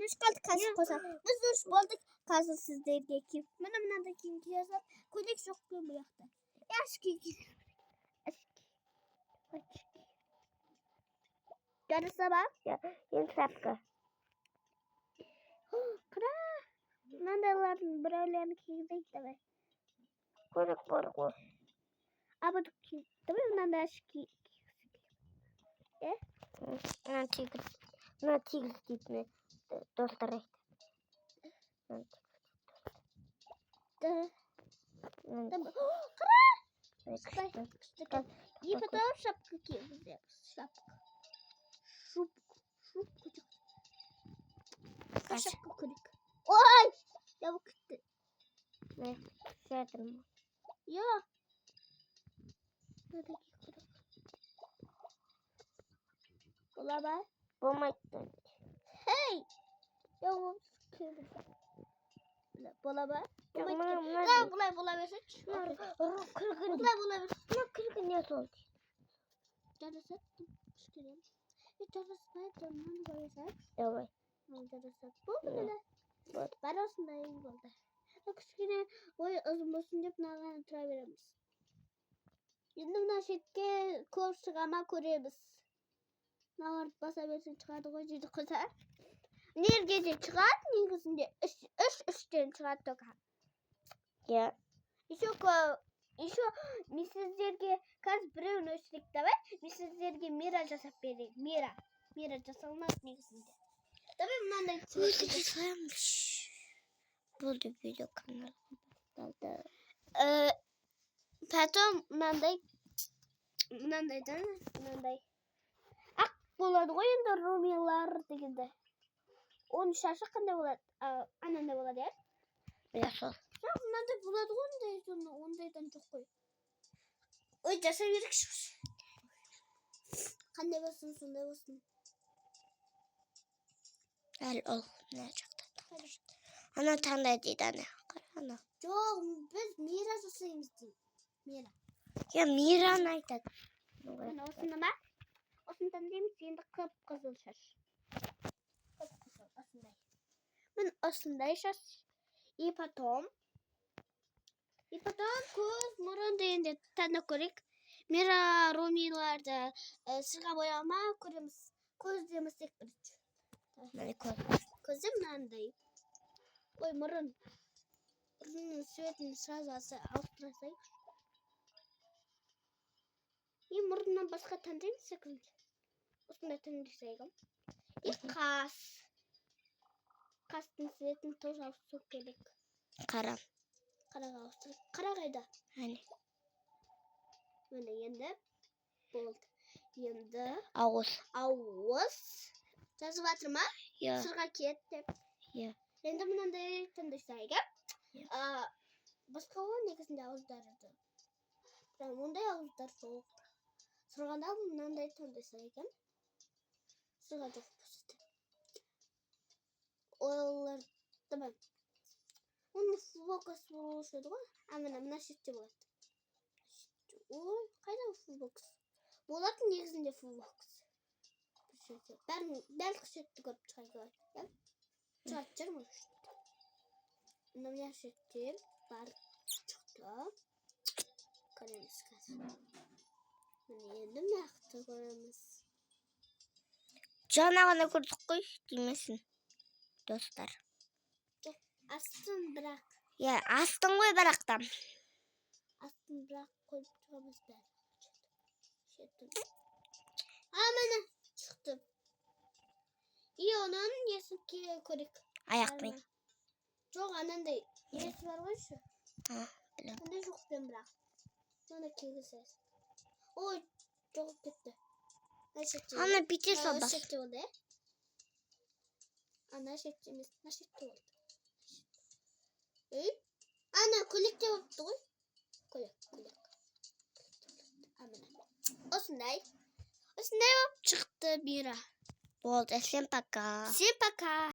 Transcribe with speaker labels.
Speaker 1: üç kaldı kasıp koysak. Biz üç bulduk kasıp sizlerge kim. Bana da kim yazar. Kolik yok bu yakta. Yaşki. Yarısı bak.
Speaker 2: Yeni şapka.
Speaker 1: Kıra. Nandaların böylemek gibi değil.
Speaker 2: Kuyruk.
Speaker 1: Ama ki. Tabii nanda yaşki.
Speaker 2: На тигр типне. Достаре.
Speaker 1: Tamam. Kıra. İyi fotoğraf şapka ki. Şapka. Şup küçük. Şapka kırık. Oy! Yavuk gitti.
Speaker 2: Ne? Şeydim.
Speaker 1: Ya. Buradaki kırık. Bulama.
Speaker 2: Bulmaktı.
Speaker 1: Hey! Yavuk kırık. Bulama. Bulamıyorsun. Bulamıyorsun.
Speaker 2: Kırık ne oldu?
Speaker 1: Canısı. Şükürüm. Canısı ne? Canını görürsen.
Speaker 2: Evet.
Speaker 1: Canısı. Bu mu ne? Ben aslında iyi oldu. Küçükine boy azımlasın deyip nağan tıra veremiz. Yendimden şekke kor çıkama koruyoruz. Nağar basa versin çıkardı koyucu kızar. Ner gece çıkar, negizinde üstten çıkar toka.
Speaker 2: Ya.
Speaker 1: İşo misizlerge kaz bireun üstlükte var. Misizlerge mira jasap verir. Mira jasalmaz negizinde. Tabii bundan da
Speaker 2: Saymış. Buldu video kanalı.
Speaker 1: Patron nanday. Ak болады ғой енді румилар дегенде. Onun şaşı қандай болады? Анандай болады ya?
Speaker 2: Білесің.
Speaker 1: Жоқ, мынандай болады ғой, ондайдан жоқ қой. Ой, жасай берейікші. Қандай болсын, сондай болсын.
Speaker 2: Әл ол не жақта. Ана таңдай дейді ана. Ана.
Speaker 1: Жоқ, біз мира жасаймыз дейді. Мира.
Speaker 2: Ya Miran айтады.
Speaker 1: Міне осында ма? Осында дейміз, енді қып-қызыл шаш. Қып-қызыл, осындай. Міне осындай шаш. И потом көз, мұрын дегенде таңдап көрейік. Мира румиларды сырға бояма көреміз. Көз демесек бірінші.
Speaker 2: Міне көз.
Speaker 1: Көзі мынандай. Ой, мұрын. Мұрынның цветін сразу ауыстырасайық. И мұрнынан басқа таңдаймыз секілді. Осындай таңдайсайғым. И қас. Қастың цветін тоже ауыстыру керек.
Speaker 2: Қара.
Speaker 1: Қараға ауыстырып. Қара қайда?
Speaker 2: Әне.
Speaker 1: Міне енді болды. Енді
Speaker 2: ауыз.
Speaker 1: Жазып жатыр ма?
Speaker 2: Я.
Speaker 1: Сырға кет деп.
Speaker 2: Я.
Speaker 1: Енді мынандай таңдайсайғым. Басқа ол негізінде ауыздары. Ондай ауыздар жоқ. Сырғанда мынандай таңдайсайғым. Сырға жоқ болсын. Олар tamam. Onun focus oluşuyordu ғой. Мына шетте болады. Ой, қайда фулбокс? Болады негізінде фулбокс. Дәл шетті көріп шығайық. Шығат жүрмін. Мына шетте бар шықты. Көреміз қазір. Міне енді нақты көреміз.
Speaker 2: Жаңағыны көрдік қой, деймесін. Достар.
Speaker 1: Астын бірақ.
Speaker 2: Ya astın ғой бірақтан.
Speaker 1: Астын бірақ қойып тұрмыз бәрі. Міне шықты. И оның несін көрек.
Speaker 2: Аяқпен.
Speaker 1: Жоқ, анандай несі бар ғой шы.
Speaker 2: Білем.
Speaker 1: Анандай жоқпен бірақ. Оны келгісіз. Ой, жоғып кетті.
Speaker 2: Ана бітер собас.
Speaker 1: Ана шетте болды, е? Ана шетте емес, ана шетте болды. Ана көйлекте болыпты ғой. Көйлек. Осындай болып шықты Мира.
Speaker 2: Болды, всем пока.
Speaker 1: Всем пока.